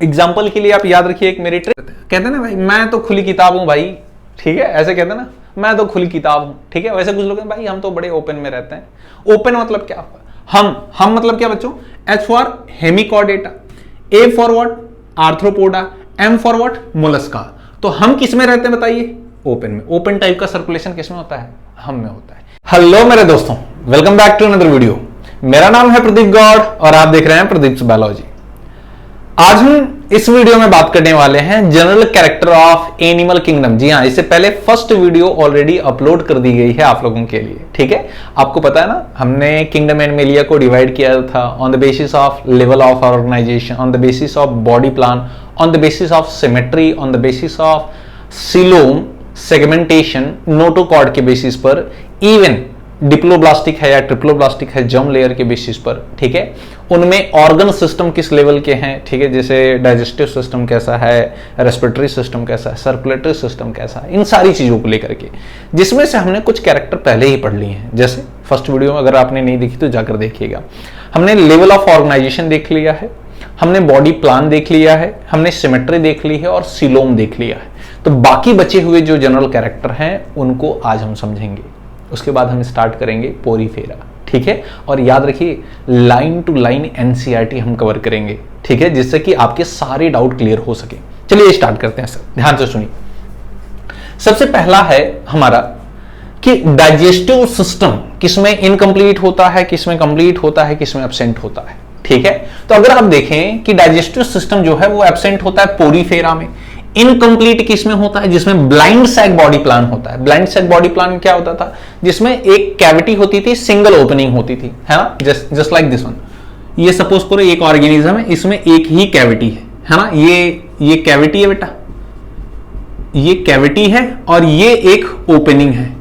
Example के लिए आप याद रखिए, एक मेरी ट्रिक कहते हैं ना भाई, मैं तो खुली किताब हूं भाई, ठीक है, ऐसे कहते हैं ना, मैं तो खुली किताब हूं, ठीक है। वैसे कुछ लोग हैं भाई हम तो बड़े ओपन में रहते हैं। ओपन मतलब क्या? हम मतलब क्या बच्चों? H for Hemichordata, A for what? Arthropoda, M for what? Mollusca. तो हम किस में रहते हैं बताइए? ओपन में। ओपन टाइप का सर्कुलेशन किस में होता है? हम में होता है। हेलो मेरे दोस्तों, welcome back to another video. मेरा नाम है प्रदीप गौड़ और आप देख रहे हैं प्रदीप्स बायोलॉजी। आज हम इस वीडियो में बात करने वाले हैं general character of animal kingdom. जी हाँ, इससे पहले फर्स्ट वीडियो ऑलरेडी अपलोड कर दी गई है आप लोगों के लिए, ठीक है। आपको पता है ना, हमने किंगडम एनिमेलिया को डिवाइड किया था on the basis of level of organisation, on the basis of body plan, on the basis of symmetry, on the basis of coelom, segmentation, notochord के बेसिस पर, इवन डिप्लोब्लास्टिक है या triploblastic है germ layer के basis पर, ठीक है। उनमें ऑर्गन सिस्टम किस लेवल के हैं, ठीक है, जैसे डाइजेस्टिव सिस्टम कैसा है, रेस्पिरेटरी सिस्टम कैसा है, सर्कुलेटरी सिस्टम कैसा है, इन सारी चीजों को लेकर के, जिसमें से हमने कुछ कैरेक्टर पहले ही पढ़ लिए हैं। जैसे फर्स्ट वीडियो में अगर आपने नहीं देखी तो जाकर देखिएगा। हमने लेवल ऑफ ऑर्गेनाइजेशन देख लिया है, हमने बॉडी प्लान देख लिया है, हमने सिमेट्री देख ली है और सिलोम देख लिया है। तो बाकी बचे हुए जो जनरल कैरेक्टर हैं उनको आज हम समझेंगे। उसके बाद हम स्टार्ट करेंगे पोरीफेरा, ठीक है। और याद रखिए, लाइन टू लाइन एनसीईआरटी हम कवर करेंगे, ठीक है, जिससे कि आपके सारे डाउट क्लियर हो सके। चलिए स्टार्ट करते हैं सर, ध्यान से सुनिए। सबसे पहला है हमारा कि डाइजेस्टिव सिस्टम किसमें इनकम्प्लीट होता है, किसमें कंप्लीट होता है, किसमें एब्सेंट होता है, ठीक है। तो अगर आप देखें कि डाइजेस्टिव सिस्टम जो है वो एब्सेंट होता है पोरीफेरा में, इनकम्प्लीट किसमें होता है? जिसमें ब्लाइंड सैक बॉडी प्लान होता है। ब्लाइंड सैक बॉडी प्लान क्या होता था? जिसमें एक कैविटी होती थी, सिंगल ओपनिंग होती थी, है ना, जस्ट लाइक दिस वन। ये सपोज करो एक ऑर्गेनिज्म है, इसमें एक ही कैविटी है ना, ये कैविटी है बेटा, ये कैविटी है और ये एक ओपनिंग है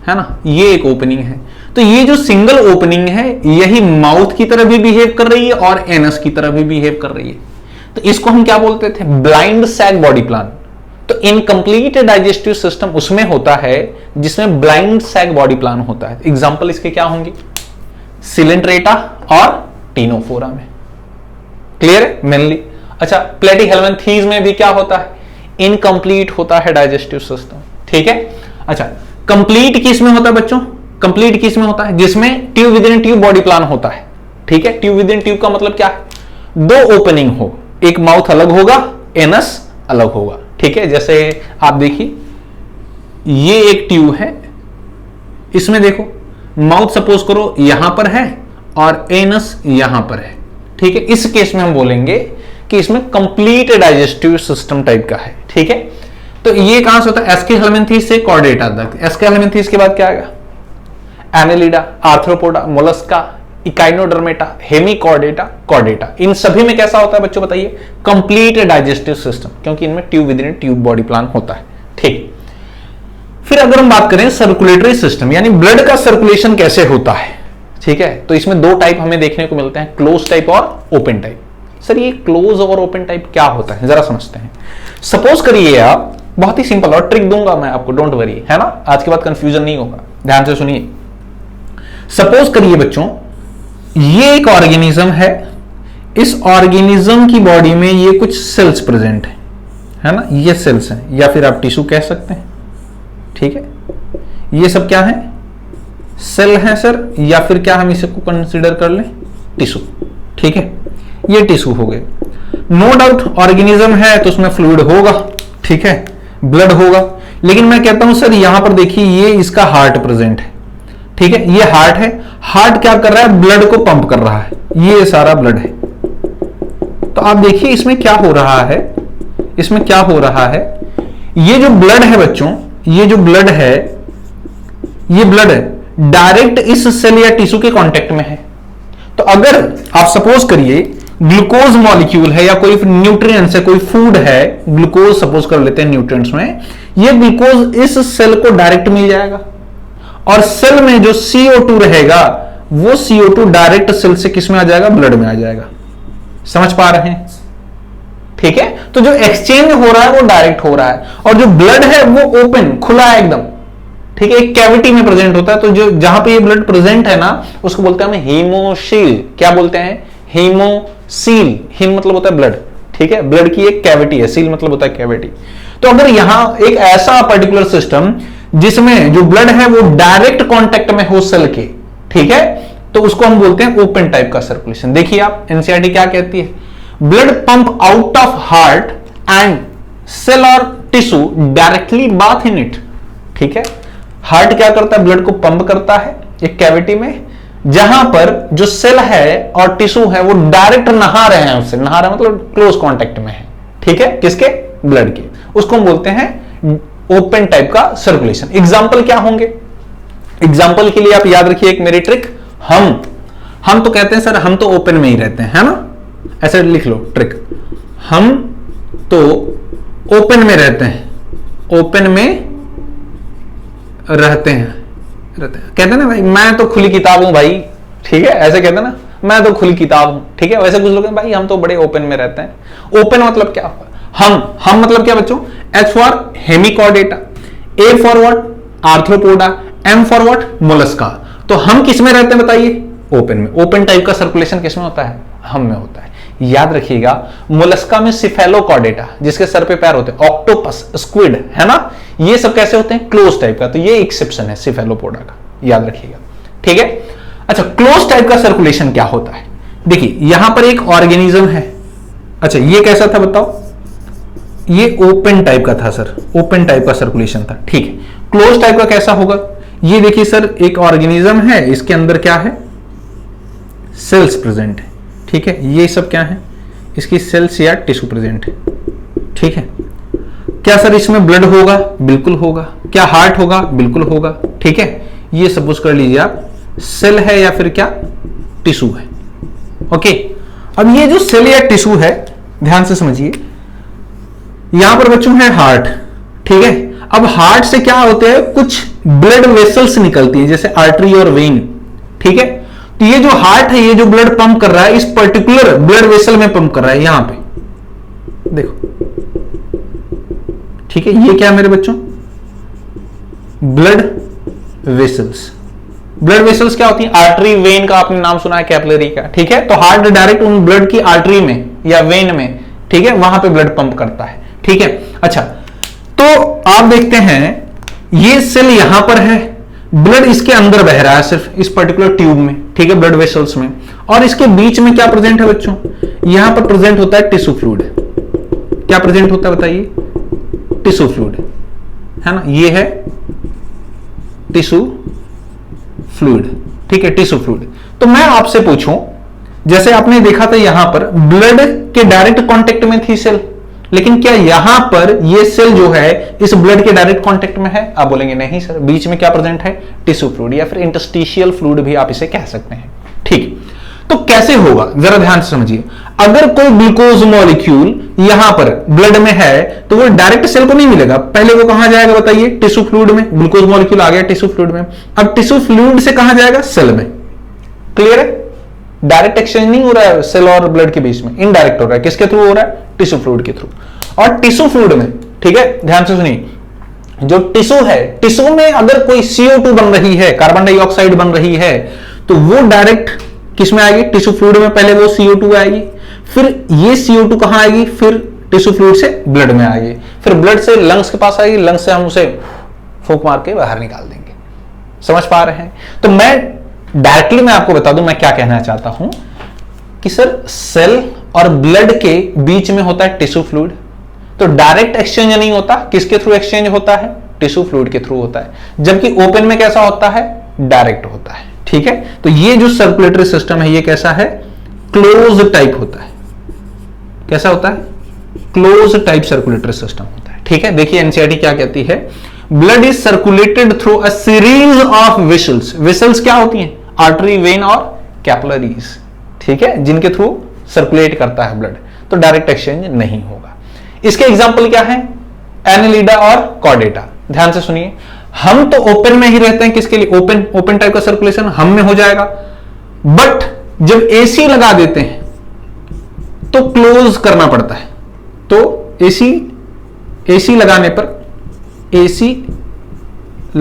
ना, ये एक ओपनिंग है। तो ये जो सिंगल ओपनिंग है यही माउथ की तरह भी बिहेव कर रही है और एनस की तरह भी बिहेव कर रही है। तो इसको हम क्या बोलते थे? Blind sac body plan. तो इनकम्प्लीट डाइजेस्टिव सिस्टम उसमें होता है जिसमें ब्लाइंड सैक बॉडी प्लान होता है। एग्जांपल इसके क्या होंगे? सिलेंट्रेटा और टीनोफोरा में। क्लियर है? मेनली। अच्छा, प्लेटीहेल्मिन्थीज में भी क्या होता है? इनकम्प्लीट होता है डाइजेस्टिव सिस्टम, ठीक है। अच्छा, कंप्लीट किस में होता है बच्चों? कंप्लीट किस में होता है? जिसमें tube with in tube body plan होता है, ठीक है। ट्यूब विद इन ट्यूब का मतलब क्या है? दो ओपनिंग हो, एक माउथ अलग होगा, एनस अलग होगा, ठीक है। जैसे आप देखिए, ये एक ट्यूब है, इसमें देखो माउथ सपोज करो यहां पर है और एनस यहां पर है, ठीक है। इस केस में हम बोलेंगे कि इसमें कंप्लीट डाइजेस्टिव सिस्टम टाइप का है, ठीक है। तो ये कहां से होता है? एस्केहेल्मिन्थीज से कॉर्डेटा तक। एस्केहेल्मिन्थीज के बाद क्या आएगा? Annelida, Arthropoda, Mollusca, Echinodermata, Hemichordata, Chordata. इन सभी में कैसा होता है बच्चों बताइए? कंप्लीट डाइजेस्टिव सिस्टम, क्योंकि इनमें tube with in tube body plan होता है, ठीक। फिर अगर हम बात करें सर्कुलेटरी सिस्टम, यानी ब्लड का सर्कुलेशन कैसे होता है, ठीक है, तो इसमें दो टाइप हमें देखने को मिलते हैं, क्लोज टाइप और ओपन टाइप। सर ये क्लोज और ओपन टाइप क्या होता है, जरा समझते हैं। सपोज करिए आप, बहुत ही सिंपल और ट्रिक दूंगा मैं आपको, डोंट वरी, है ना, आज के बाद कंफ्यूजन नहीं होगा, ध्यान से सुनिए। सपोज करिए बच्चों, ये एक ऑर्गेनिज्म है, इस ऑर्गेनिज्म की बॉडी में ये कुछ सेल्स प्रेजेंट है ना, ये सेल्स हैं या फिर आप टिश्यू कह सकते हैं, ठीक है। ये सब क्या है? सेल है सर, या फिर क्या हम इसे को कंसीडर कर लें? टिश्यू, ठीक है। ये टिश्यू हो गए। नो डाउट ऑर्गेनिज्म है तो उसमें फ्लूइड होगा, ठीक है, ब्लड होगा। लेकिन मैं कहता हूं सर यहां पर देखिए, ये इसका हार्ट प्रेजेंट है, ठीक है, ये हार्ट है। हार्ट क्या कर रहा है? ब्लड को पंप कर रहा है, ये सारा ब्लड है। तो आप देखिए इसमें क्या हो रहा है, इसमें क्या हो रहा है? ये जो ब्लड है बच्चों, ये जो ब्लड है, ये ब्लड है डायरेक्ट इस सेल या टिश्यू के कांटेक्ट में है। तो अगर आप सपोज करिए ग्लूकोज मॉलिक्यूल है या कोई न्यूट्रिएंट्स है, कोई फूड है, ग्लूकोज सपोज कर लेते हैं न्यूट्रिएंट्स में, ये ग्लूकोज इस सेल को डायरेक्ट मिल जाएगा और सेल में जो CO2 रहेगा वो CO2 डायरेक्ट सेल से किस में आ जाएगा? ब्लड में आ जाएगा। समझ पा रहे हैं? ठीक है। तो जो एक्सचेंज हो रहा है वो डायरेक्ट हो रहा है और जो ब्लड है वो ओपन, खुला है एकदम, ठीक है, एक कैविटी में प्रेजेंट होता है। तो जो जहां पे ये ब्लड प्रेजेंट है ना, उसको बोलते हैं हम हीमोसील। क्या बोलते हैं? हीमोसील। हीम मतलब होता है ब्लड, ठीक है, ब्लड की एक कैविटी है, सील मतलब होता है कैविटी। तो अगर यहां एक ऐसा पर्टिकुलर सिस्टम जिसमें जो ब्लड है वो डायरेक्ट कांटेक्ट में हो सेल के, ठीक है, तो उसको हम बोलते हैं ओपन टाइप का सर्कुलेशन। देखिए आप, एनसीईआरटी क्या कहती है, blood pump out of heart and cell और tissue directly bath in it. ठीक है, हार्ट क्या करता है, ब्लड को पंप करता है एक कैविटी में, जहां पर जो सेल है और टिश्यू है वो डायरेक्ट नहा रहे हैं उससे, नहा रहे हैं मतलब क्लोज कांटेक्ट में है, ठीक है, किसके, ब्लड के। उसको हम बोलते हैं ओपन टाइप का सर्कुलेशन। एग्जाम्पल क्या होंगे, एग्जाम्पल के लिए आप याद रखिए एक मेरी ट्रिक, हम तो कहते हैं सर हम तो ओपन में ही रहते हैं, है ना, ऐसे लिख लो ट्रिक, हम तो ओपन में रहते हैं, ओपन में रहते हैं कहते हैं ना भाई, मैं तो खुली किताब हूं भाई, ठीक है, ऐसे कहते हैं ना, मैं तो खुली किताब हूं, ठीक है। वैसे कुछ लोग हैं भाई हम तो बड़े ओपन में रहते हैं। ओपन मतलब क्या, हम मतलब क्या बच्चों, H for Hemichordata, A for what, arthropoda, M for what, Mollusca. तो हम किस में रहते हैं बताइए, ओपन में। ओपन टाइप का सर्कुलेशन किस में होता है, हम में होता है। याद रखिएगा, मोलस्का में सिफेलोकॉर्डेटा, जिसके सर पे पैर होते हैं, ऑक्टोपस, स्क्विड, है ना, ये सब कैसे होते हैं, क्लोज टाइप का। तो ये एक्सेप्शन है सिफेलोपोडा का, याद रखिएगा, ठीक है। अच्छा, क्लोज टाइप का सर्कुलेशन क्या होता है, देखिए यहां पर एक ऑर्गेनिज्म है, अच्छा ये कैसा था बताओ, ये ओपन टाइप का था सर, ओपन टाइप का सर्कुलेशन था, ठीक है। क्लोज टाइप का कैसा होगा, ये देखिए सर एक ऑर्गेनिज्म है, इसके अंदर क्या है, सेल्स प्रेजेंट है, ठीक है, ये सब क्या है, इसकी सेल्स या टिश्यू प्रेजेंट है, ठीक है। क्या सर इसमें ब्लड होगा, बिल्कुल होगा। क्या हार्ट होगा, बिल्कुल होगा, ठीक है। ये सपोज कर लीजिए आप सेल है या फिर क्या टिश्यू है, ओके। अब ये जो सेल या टिश्यू है, ध्यान से समझिए, यहां पर बच्चों है हार्ट, ठीक है। अब हार्ट से क्या होते हैं, कुछ ब्लड वेसल्स निकलती हैं, जैसे आर्टरी और वेन, ठीक है। तो ये जो हार्ट है, ये जो ब्लड पंप कर रहा है, इस पर्टिकुलर ब्लड वेसल में पंप कर रहा है, यहां पे देखो, ठीक है। ये क्या है मेरे बच्चों, ब्लड वेसल्स। ब्लड वेसल्स क्या होती है, आर्टरी, वेन का आपने नाम सुना है, कैपिलरी का, ठीक है। तो हार्ट डायरेक्ट उन ब्लड की आर्टरी में या वेन में, ठीक है, वहां पे ब्लड पंप करता है, ठीक है। अच्छा, तो आप देखते हैं ये सेल यहां पर है, ब्लड इसके अंदर बह रहा है सिर्फ इस पर्टिकुलर ट्यूब में, ठीक है, ब्लड वेसल्स में, और इसके बीच में क्या प्रेजेंट है बच्चों, यहां पर प्रेजेंट होता है टिश्यू फ्लूइड। क्या प्रेजेंट होता है बताइए, टिश्यू फ्लूइड, है ना, ये है टिश्यू फ्लूइड, ठीक है, टिश्यू फ्लूइड। तो मैं आपसे पूछूं, जैसे आपने देखा था यहां पर ब्लड के डायरेक्ट कांटेक्ट में थी सेल, लेकिन क्या यहां पर ये सेल जो है इस ब्लड के डायरेक्ट कांटेक्ट में है, आप बोलेंगे नहीं सर, बीच में क्या प्रेजेंट है, टिश्यू फ्लूइड या फिर इंटरस्टिशियल फ्लूइड भी आप इसे कह सकते हैं, ठीक। तो कैसे होगा, जरा ध्यान से समझिए, अगर कोई ग्लूकोज मॉलिक्यूल यहां पर ब्लड में है तो वो डायरेक्ट सेल को नहीं मिलेगा, पहले वो कहां जाएगा बताइए, टिश्यू फ्लूइड में। ग्लूकोज मॉलिक्यूल आ गया टिश्यू फ्लूइड में, अब टिश्यू फ्लूइड से कहां जाएगा, सेल में। क्लियर है, डायरेक्ट एक्सचेंज नहीं हो रहा है सेल और ब्लड के बीच में, इनडायरेक्ट हो रहा है, किसके थ्रू हो रहा है, टिश्यू फ्लूइड के थ्रू। और टिश्यू फ्लूइड में, ठीक है, ध्यान से सुनिए, जो टिश्यू है, टिश्यू में अगर कोई CO2 बन रही है, कार्बन डाइऑक्साइड बन रही है, तो वो डायरेक्ट किस में आएगी, टिश्यू फ्लूइड में, पहले वो CO2 आएगी, फिर ये CO2 कहां आएगी, फिर टिश्यू फ्लूइड से ब्लड में आएगी, फिर ब्लड से लंग्स के पास आएगी, लंग्स से हम उसे फूंक मार के बाहर निकाल देंगे। समझ पा रहे हैं। तो मैं डायरेक्टली मैं आपको बता दूं मैं क्या कहना चाहता हूं कि सर सेल और ब्लड के बीच में होता है टिश्यू फ्लूइड, तो डायरेक्ट एक्सचेंज नहीं होता, किसके थ्रू एक्सचेंज होता है, टिश्यू फ्लूइड के थ्रू होता है। जबकि ओपन में कैसा होता है, डायरेक्ट होता है, ठीक है। तो ये जो सर्कुलेटरी सिस्टम है ये कैसा है, क्लोज टाइप होता है। कैसा होता है, क्लोज टाइप सर्कुलेटरी सिस्टम होता है, ठीक है। देखिए एनसीईआरटी क्या कहती है, blood is circulated through a series of vessels. Vessels क्या होती हैं, आर्टरी, वेन और कैपिलरीज, ठीक है, जिनके थ्रू सर्कुलेट करता है ब्लड, तो डायरेक्ट एक्सचेंज नहीं होगा। इसके एग्जाम्पल क्या है, एनालिडा और कॉर्डेटा। ध्यान से सुनिए, हम तो ओपन में ही रहते हैं, किसके लिए, ओपन टाइप का सर्कुलेशन हम में हो जाएगा, बट जब एसी लगा देते हैं तो क्लोज करना पड़ता है। तो एसी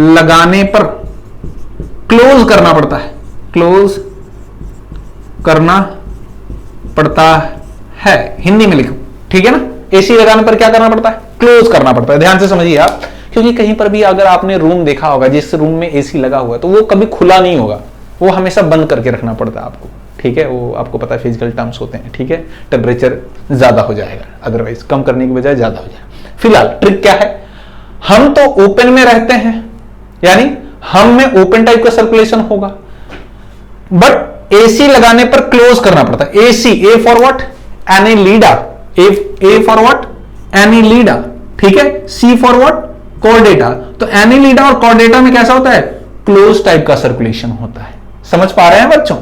लगाने पर क्लोज करना पड़ता है, क्लोज करना पड़ता है, हिंदी में लिखो, ठीक है ना। एसी लगाने पर क्या करना पड़ता है, क्लोज करना पड़ता है। ध्यान से समझिए आप, क्योंकि कहीं पर भी अगर आपने रूम देखा होगा जिस रूम में एसी लगा हुआ है तो वो कभी खुला नहीं होगा, वो हमेशा बंद करके रखना पड़ता है आपको, ठीक है। वो आपको पता है फिजिकल टर्म्स होते हैं, ठीक है। टेम्परेचर ज्यादा हो जाएगा, अदरवाइज कम करने की बजाय ज्यादा हो जाएगा। फिलहाल ट्रिक क्या है, हम तो ओपन में रहते हैं, यानी हम में ओपन टाइप का सर्कुलेशन होगा, बट एसी लगाने पर क्लोज करना पड़ता है। AC, A for what, Annelida, A for what, Annelida, ठीक है। सी फॉर व्हाट, कॉर्डेटा। तो एनेलिडा और कॉर्डेटा में कैसा होता है, क्लोज टाइप का सर्कुलेशन होता है। समझ पा रहे हैं बच्चों।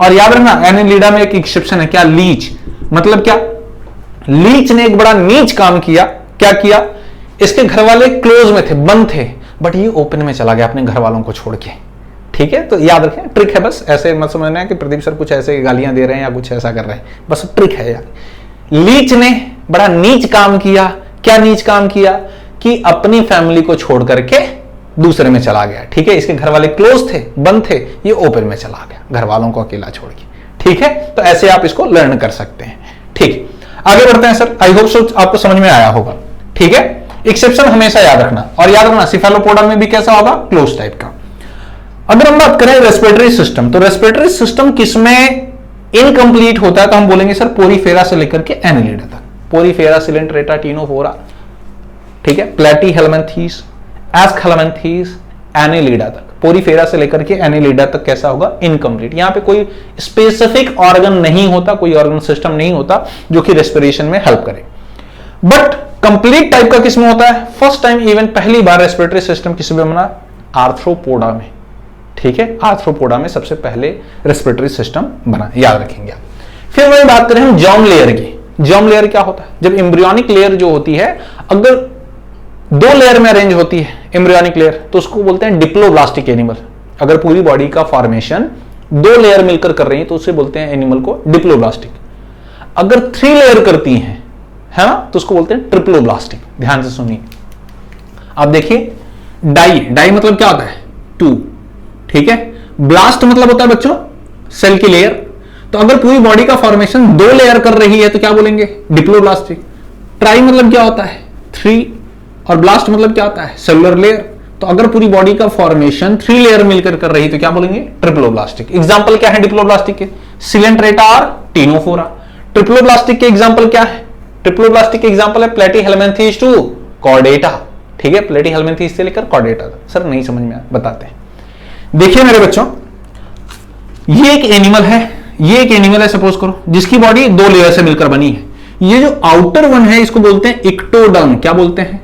और याद रखना एनेलिडा में एक एक्सेप्शन है, क्या, लीच। मतलब क्या, लीच ने एक बड़ा नीच काम किया। क्या किया, इसके घर वाले क्लोज में थे, बंद थे, बट ये ओपन में चला गया अपने घर वालों को छोड़ के, ठीक है। तो याद रखें, ट्रिक है बस, ऐसे मत समझना है कि प्रदीप सर कुछ ऐसे गालियां दे रहे हैं या कुछ ऐसा कर रहे हैं, बस ट्रिक है यार। लीच ने बड़ा नीच काम किया। क्या नीच काम किया, कि अपनी फैमिली को छोड़ करके दूसरे में चला गया, ठीक है। इसके घर वाले क्लोज थे, बंद थे, ये ओपन में चला गया घर वालों को अकेला छोड़ के, ठीक है। तो ऐसे आप इसको लर्न कर सकते हैं, ठीक। आगे बढ़ते हैं सर, आई होप सो आपको समझ में आया होगा, ठीक है। एक्सेप्शन हमेशा याद रखना, और याद रखना सिफेलोपोडा में भी कैसा होगा, क्लोज टाइप का। अगर हम बात करें रेस्पिरेटरी सिस्टम, तो रेस्पिरेटरी सिस्टम किसमें इनकंप्लीट होता है, तो हम बोलेंगे सर पोरीफेरा से लेकर के एनेलिडा तक। पोरीफेरा, सिलेंट्रेटा, टीनोफोरा, ठीक है, प्लेटीहेलमिन्थीस, एस्कहेलमिन्थीस, एनेलिडा तक। पोरीफेरा से लेकर के एनेलिडा तक कैसा होगा, इनकंप्लीट। यहां पे कोई स्पेसिफिक ऑर्गन नहीं होता, कोई ऑर्गन सिस्टम नहीं होता जो कि रेस्पिरेशन में हेल्प करे। बट कंप्लीट टाइप का किसमें होता है, फर्स्ट टाइम इवन पहली बार रेस्पिरेटरी सिस्टम किसमें बना, आर्थ्रोपोडा में, ठीक है। आर्थ्रोपोडा में सबसे पहले रेस्पिरेटरी सिस्टम बना, याद रखेंगे आप। फिर वही बात करें हम जर्म लेयर की। जर्म लेयर क्या होता है, जब एम्ब्रियोनिक लेयर जो होती है अगर दो लेयर में अरेंज होती है एम्ब्रियोनिक लेयर, तो उसको बोलते हैं डिप्लोब्लास्टिक एनिमल। अगर पूरी बॉडी का फॉर्मेशन दो लेयर मिलकर कर रही है तो उसे बोलते हैं एनिमल को डिप्लोब्लास्टिक। अगर 3 लेयर करती हैं, है ना, तो उसको बोलते हैं ट्रिप्लोब्लास्टिक। ध्यान से सुनिए, आप देखिए, डाई मतलब क्या होता है, 2, ठीक है। ब्लास्ट मतलब होता है बच्चों सेल की लेयर। तो अगर पूरी बॉडी का फॉर्मेशन 2 लेयर कर रही है तो क्या बोलेंगे, डिप्लोब्लास्टिक। ट्राई मतलब क्या होता है, 3, और ब्लास्ट मतलब क्या होता है, सेलुलर लेयर। तो अगर पूरी बॉडी का फॉर्मेशन 3 लेयर मिलकर कर रही है तो क्या बोलेंगे, ट्रिप्लोब्लास्टिक। एग्जांपल क्या है डिप्लोब्लास्टिक के, सिलेंट्रेटा और टीनोफोरा। ट्रिप्लोब्लास्टिक के एग्जांपल क्या है, ट्रिप्लोब्लास्टिक के एग्जांपल है प्लेटीहेलमिन्थीस टू कॉर्डेटा, ठीक है। प्लेटीहेलमिन्थीस से लेकर कॉर्डेटा तक। सर नहीं समझ में आया, बताते हैं। देखिए मेरे बच्चों, ये एक एनिमल है, ये एक एनिमल है सपोज करो, जिसकी बॉडी 2 लेयर से मिलकर बनी है। ये जो आउटर वन है इसको बोलते हैं इक्टोडर्म। क्या बोलते हैं,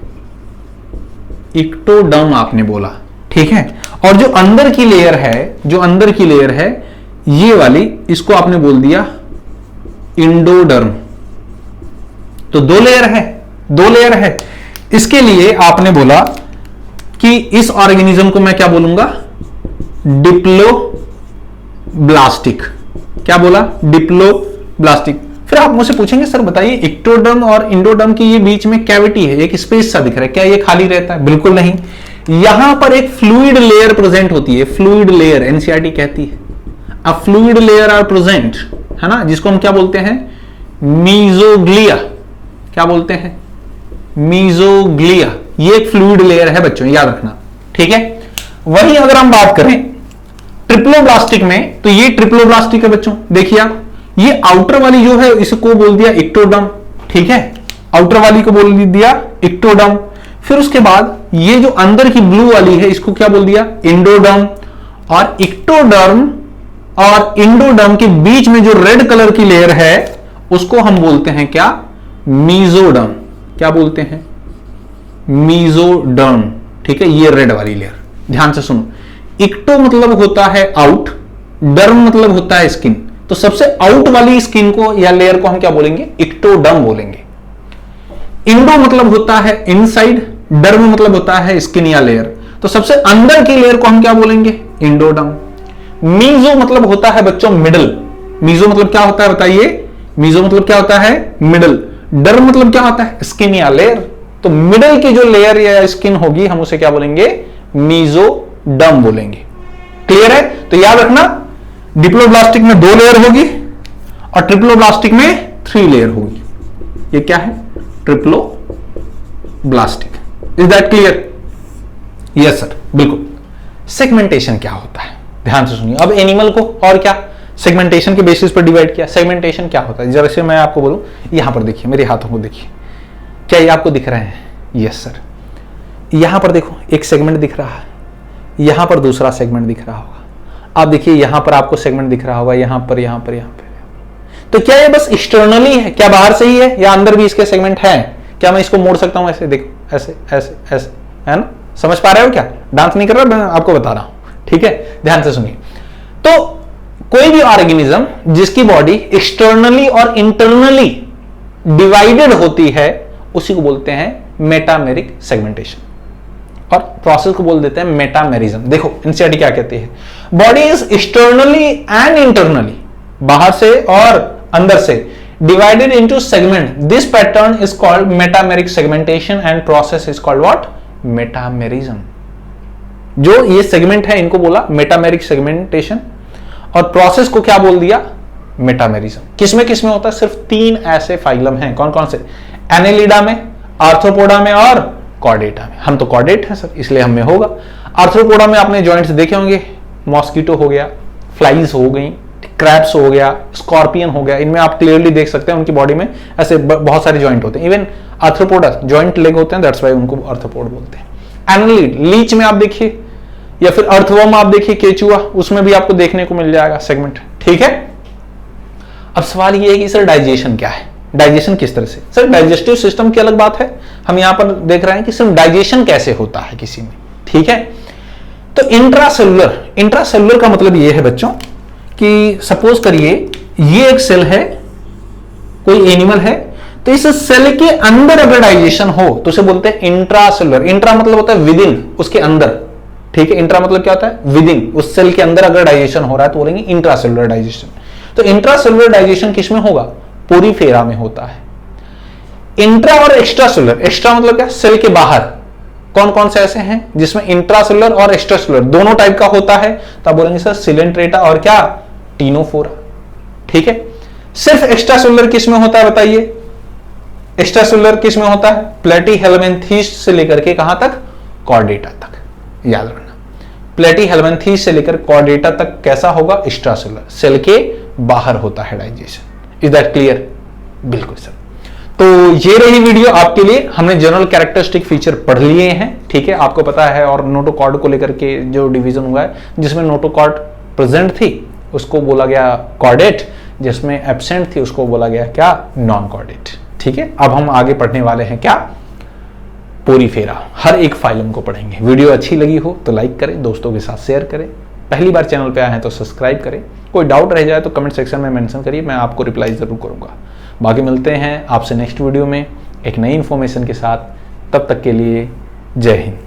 इक्टोडर्म आपने बोला, ठीक है। और जो अंदर की लेयर है, जो अंदर की लेयर है ये वाली, इसको आपने बोल दिया इंडोडर्म। तो 2 लेयर है, 2 लेयर है। इसके लिए आपने बोला कि इस ऑर्गेनिज्म को मैं क्या बोलूंगा, डिप्लोब्लास्टिक। क्या बोला, डिप्लोब्लास्टिक। फिर आप मुझसे पूछेंगे सर बताइए इक्टोडर्म और इंडोडर्म की ये बीच में कैविटी है, एक स्पेस सा दिख रहा है, क्या ये खाली रहता है, बिल्कुल नहीं। यहां पर एक फ्लूइड लेयर प्रेजेंट होती है, फ्लूइड लेयर, एनसीईआरटी कहती है a fluid layer are present, है ना, जिसको हम क्या बोलते हैं, मीजोग्लिया। क्या बोलते हैं, मीजोग्लिया। ये एक फ्लूइड लेयर है बच्चों, याद रखना, ठीक है। वहीं अगर हम बात करें ट्रिप्लोब्लास्टिक में, तो ये ट्रिप्लोब्लास्टिक है बच्चों। देखिए आप, ये आउटर वाली जो है इसको बोल दिया इक्टोडर्म, ठीक है। आउटर वाली को बोल दिया इक्टोडर्म। फिर उसके बाद ये जो अंदर की ब्लू वाली है इसको क्या बोल दिया, इंडोडर्म। और इक्टोडर्म और इंडोडर्म के बीच में जो रेड कलर की लेयर है उसको हम बोलते हैं क्या, मीजोडर्म। क्या बोलते हैं, मीजोडर्म, ठीक है। ये रेड वाली लेयर, ध्यान से सुनो। इक्टो मतलब होता है आउट, डर्म मतलब होता है स्किन। तो सबसे आउट वाली स्किन को या लेयर को हम क्या बोलेंगे, इक्टोडर्म बोलेंगे। इंडो मतलब होता है इनसाइड, डर्म मतलब होता है स्किन या लेयर। तो सबसे अंदर की लेयर को हम क्या बोलेंगे, इंडोडर्म। मीजो मतलब होता है बच्चों मिडल। मीजो मतलब क्या होता है बताइए, मीजो मतलब क्या होता है, मिडल। डर्म मतलब क्या होता है, स्किन या लेयर। तो मिडल की जो लेयर या स्किन होगी हम उसे क्या बोलेंगे, मीजोडर्म बोलेंगे। क्लियर है। तो याद रखना, डिप्लोब्लास्टिक में 2 लेयर होगी और ट्रिप्लोब्लास्टिक में 3 लेयर होगी। ये क्या है? Triploblastic. Is that clear? Yes sir, बिल्कुल। सेगमेंटेशन क्या होता है, ध्यान से सुनिए। अब एनिमल को और क्या सेगमेंटेशन के बेसिस पर डिवाइड किया। सेगमेंटेशन क्या होता है, जरा से मैं आपको बोलूं, यहां पर देखिए, मेरे हाथों को देखिए, क्या ये आपको दिख रहे हैं? Yes sir. यहां पर देखो एक सेगमेंट दिख रहा है, यहां पर दूसरा सेगमेंट दिख रहा होगा। आप देखिए यहां पर आपको सेगमेंट दिख रहा होगा, यहां पर, यहां पर, यहां पर। तो क्या ये बस एक्सटर्नली है, क्या बाहर से ही है, या अंदर भी इसके सेगमेंट है? क्या मैं इसको मोड़ सकता हूं ऐसे? देखो ऐसे ऐसे ऐसे, है ना? समझ पा रहे हो क्या? डांस नहीं कर रहा, मैं आपको बता रहा हूं, ठीक है? ध्यान से सुनिए। तो कोई भी ऑर्गेनिज्म जिसकी बॉडी एक्सटर्नली और इंटरनली डिवाइडेड होती है, उसी को बोलते हैं मेटामेरिक सेगमेंटेशन, और प्रोसेस को बोल देते हैं मेटामेरिज्म। देखो एनसीईआरटी क्या कहती है? Body is externally and internally, बाहर से और अंदर से, divided into segment. This pattern is called metameric segmentation and process is called what? Metamerism. जो ये सेगमेंट है इनको बोला मेटामेरिक सेगमेंटेशन, और प्रोसेस को क्या बोल दिया? मेटामेरिज्म। किसमें होता है? सिर्फ 3 ऐसे फाइलम हैं। कौन कौन से? एनेलिडा में, आर्थ्रोपोडा में और कॉर्डेटा में। हम तो कॉर्डेट हैं सर, इसलिए हमें होगा। आर्थ्रोपोडा में आपने जॉइंट्स देखे होंगे, मॉस्किटो हो गया, फ्लाइज हो गई, क्रैब्स हो गया, स्कॉर्पियन हो गया। इनमें आप क्लियरली देख सकते हैं उनकी बॉडी में ऐसे बहुत सारे जॉइंट होते हैं। इवन आर्थ्रोपोडा जॉइंट लेग होते हैं, दैट्स व्हाई उनको आर्थ्रोपोड बोलते हैं। एनालिड, लीच में आप देखिए, या फिर अर्थवर्म आप देखिए, केचुआ, उसमें भी आपको देखने को मिल जाएगा सेगमेंट, ठीक है? अब सवाल ये है कि सर डाइजेशन क्या है? डाइजेशन किस तरह से? सर डाइजेस्टिव सिस्टम की अलग बात है, हम यहां पर देख रहे हैं कि सिर्फ डाइजेशन कैसे होता है किसी में, ठीक है? तो इंट्रासेलुलर का मतलब ये है बच्चों कि सपोज करिए ये एक सेल है, कोई एनिमल है, तो इस सेल के अंदर अगर डाइजेशन हो तो उसे बोलते हैं इंट्रासेलुलर। इंट्रा मतलब होता है विद इन, उसके अंदर, ठीक है? इंट्रा मतलब क्या होता है? विद इन, उस सेल के अंदर अगर डाइजेशन हो रहा है तो बोलेंगे इंट्रासेलुलर डाइजेशन। तो इंट्रासेलुलर डाइजेशन किसमें होगा? पोरीफेरा में होता है। इंट्रा और एक्स्ट्रासेलुलर, एक्स्ट्रा मतलब क्या? सेल के बाहर। कौन कौन से ऐसे हैं जिसमें इंट्रासेलुलर और एक्स्ट्रासेलुलर दोनों टाइप का होता है? तो आप बोलेंगे सर सिलेंट्रेटा और क्या? टीनोफोरा, ठीक है? सिर्फ एक्स्ट्रासेलुलर किसमें होता है बताइए? एक्स्ट्रासेलुलर किसमें होता है? प्लेटीहेल्मिन्थेस से लेकर के कहां तक? कॉर्डेटा तक। याद रखना, प्लेटीहेल्मिन्थेस से लेकर कॉर्डेटा तक कैसा होगा? एक्स्ट्रासेलुलर, सेल के बाहर होता है डाइजेशन। Is that clear? बिल्कुल सर। तो ये रही वीडियो आपके लिए। हमने जनरल कैरेक्टरिस्टिक फीचर पढ़ लिए हैं, ठीक है? आपको पता है। और नोटोकॉर्ड को लेकर के जो डिवीजन हुआ है, जिसमें नोटोकॉर्ड प्रेजेंट थी उसको बोला गया कॉर्डेट, जिसमें एब्सेंट थी उसको बोला गया क्या? नॉन कॉर्डेट, ठीक है? अब हम आगे पढ़ने वाले हैं क्या? पोरीफेरा। हर एक फाइलम को पढ़ेंगे। वीडियो अच्छी लगी हो तो लाइक करें, दोस्तों के साथ शेयर करें, पहली बार चैनल पे आए हैं तो सब्सक्राइब करें। कोई डाउट रह जाए तो कमेंट सेक्शन में मेंशन करिए, मैं आपको रिप्लाई जरूर करूंगा। बाकी मिलते हैं आपसे नेक्स्ट वीडियो में एक नई इंफॉर्मेशन के साथ। तब तक के लिए जय हिंद।